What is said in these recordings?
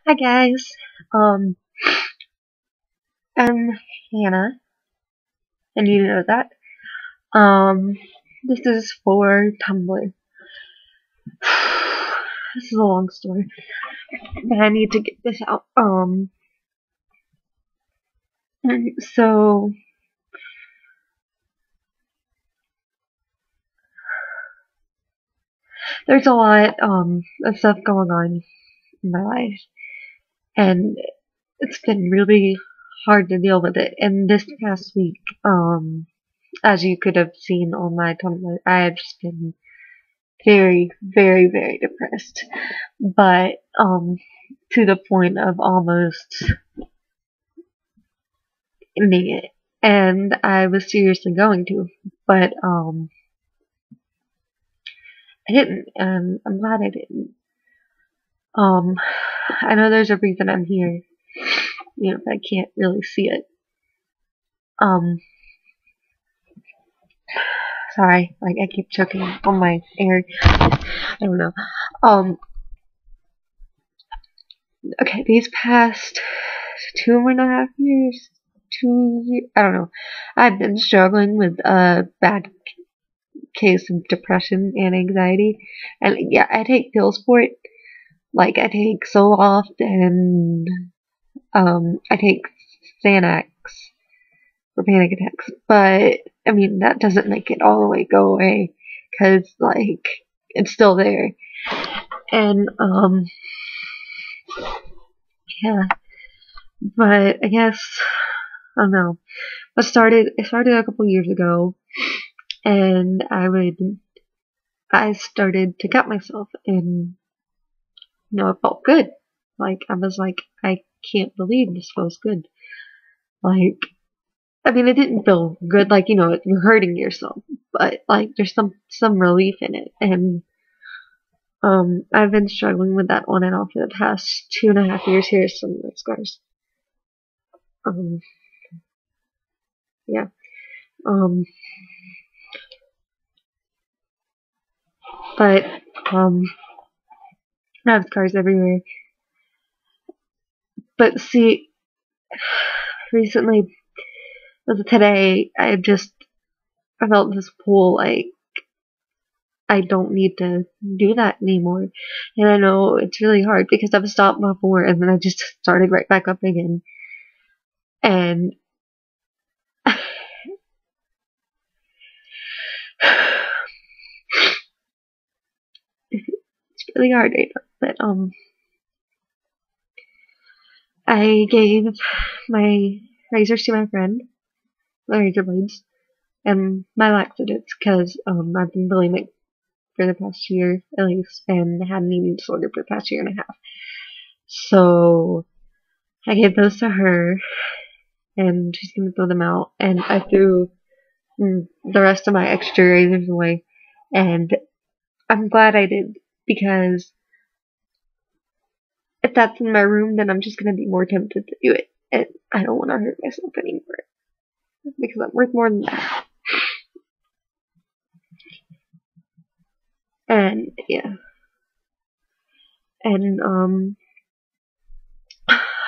Hi guys, um, I'm Hannah, and you know that. Um, this is for Tumblr. This is a long story, but I need to get this out. So there's a lot of stuff going on in my life, and it's been really hard to deal with it. And this past week, as you could have seen on my Tumblr, I have just been very, very, very depressed. But to the point of almost ending it. And I was seriously going to, but I didn't, and I'm glad I didn't. Um, I know there's a reason I'm here, but I can't really see it. Um, Sorry, like I keep choking on my air. I don't know. Um, okay, these past 2.5 years, I don't know. I've been struggling with a bad case of depression and anxiety, and yeah, I take pills for it. Like I take Zoloft and I take Xanax for panic attacks, but I mean that doesn't make it all the way go away because like it's still there. And yeah, but I guess I don't know. It started a couple years ago, and I started to cut myself, and it felt good. Like I was like, I can't believe this feels good. Like I mean, it didn't feel good, like, you're hurting yourself, but, like, there's some relief in it, and, I've been struggling with that on and off for the past 2.5 years. Here's some of the scars. Um, yeah, um, but, um, I have scars everywhere, but see, recently, today, I felt this pull, like, I don't need to do that anymore. And I know it's really hard because I've stopped before and then I just started right back up again. And it's really hard right now. But I gave my razors to my friend, my razor blades, and my laxatives because I've been bulimic for the past year at least and had an eating disorder for the past year and a half. So I gave those to her and she's gonna throw them out, and I threw the rest of my extra razors away, and I'm glad I did because if that's in my room, then I'm just gonna be more tempted to do it, and I don't want to hurt myself anymore because I'm worth more than that. And yeah, and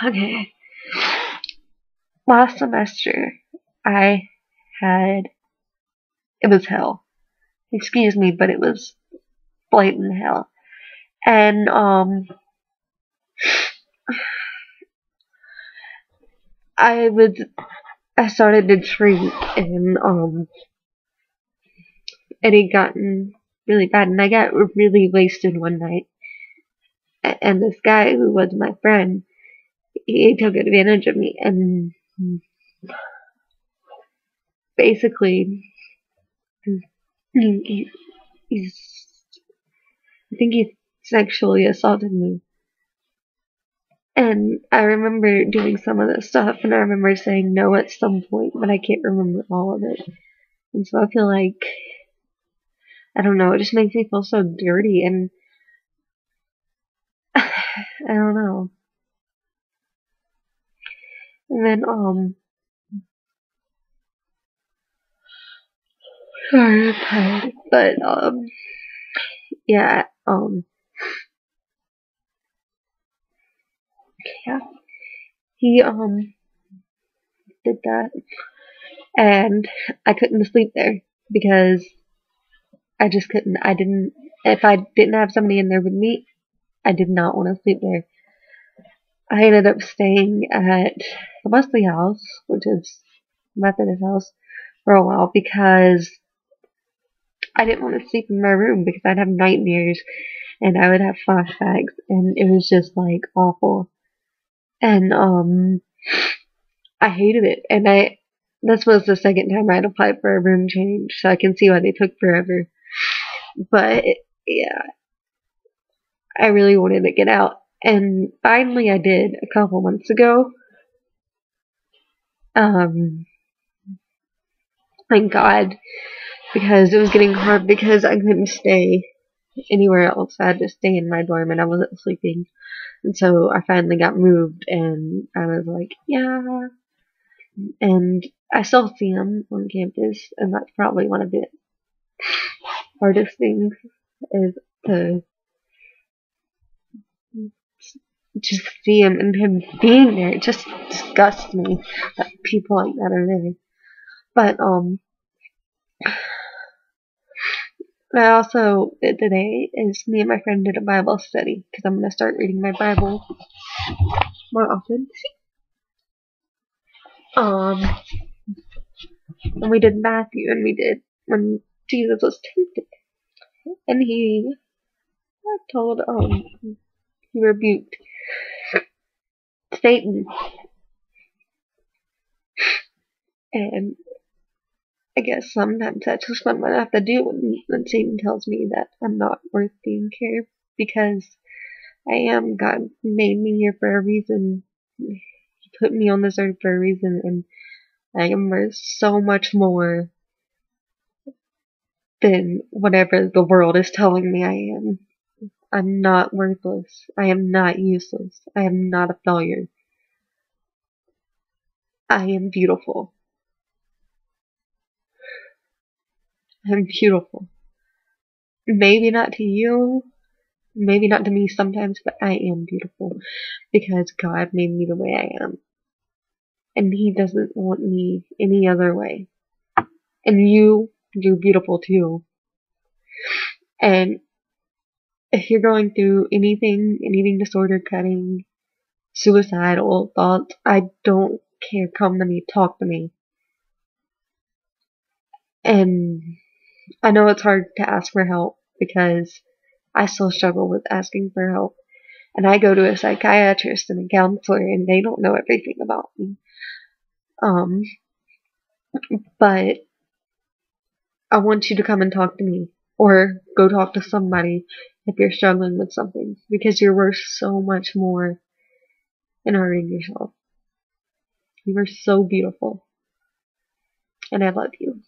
okay, last semester I had it was hell. Excuse me, but it was blatant hell, and I would I started to drink, and it had gotten really bad, and I got really wasted one night. And this guy who was my friend, he took advantage of me, and basically, he, he's, I think he sexually assaulted me. And I remember doing some of this stuff, and I remember saying no at some point, but I can't remember all of it. And so I feel like, I don't know, it just makes me feel so dirty, and I don't know. And then, sorry, I'm tired, but, yeah, Yeah. He did that, and I couldn't sleep there because I just couldn't. I didn't. If I didn't have somebody in there with me, I did not want to sleep there. I ended up staying at the Wesley house, which is Methodist house, for a while because I didn't want to sleep in my room because I'd have nightmares and I would have flashbacks, and it was just like awful. And I hated it, and this was the second time I'd applied for a room change, so I can see why they took forever. But yeah, I really wanted to get out, and finally I did a couple months ago. Thank God, because it was getting hard because I couldn't stay anywhere else. I had to stay in my dorm, and I wasn't sleeping. And so I finally got moved, and I was like, yeah. And I still see him on campus, and that's probably one of the hardest things is to just see him, and him being there. It just disgusts me that people like that are there. But I also did today is me and my friend did a Bible study because I'm gonna start reading my Bible more often. And we did Matthew, and we did when Jesus was tempted, and he told he rebuked Satan, and I guess sometimes that's just what I have to do when Satan tells me that I'm not worth being here, because I am. God made me here for a reason. He put me on this earth for a reason, and I am worth so much more than whatever the world is telling me I am. I'm not worthless. I am not useless. I am not a failure. I am beautiful. I'm beautiful. Maybe not to you, maybe not to me sometimes, but I am beautiful because God made me the way I am. And He doesn't want me any other way. And you're beautiful too. And if you're going through anything, an eating disorder, cutting, suicidal thoughts, I don't care. Come to me, talk to me. And I know it's hard to ask for help because I still struggle with asking for help. And I go to a psychiatrist and a counselor, and they don't know everything about me. But I want you to come and talk to me, or go talk to somebody if you're struggling with something, because you're worth so much more than hurting yourself. You are so beautiful, and I love you.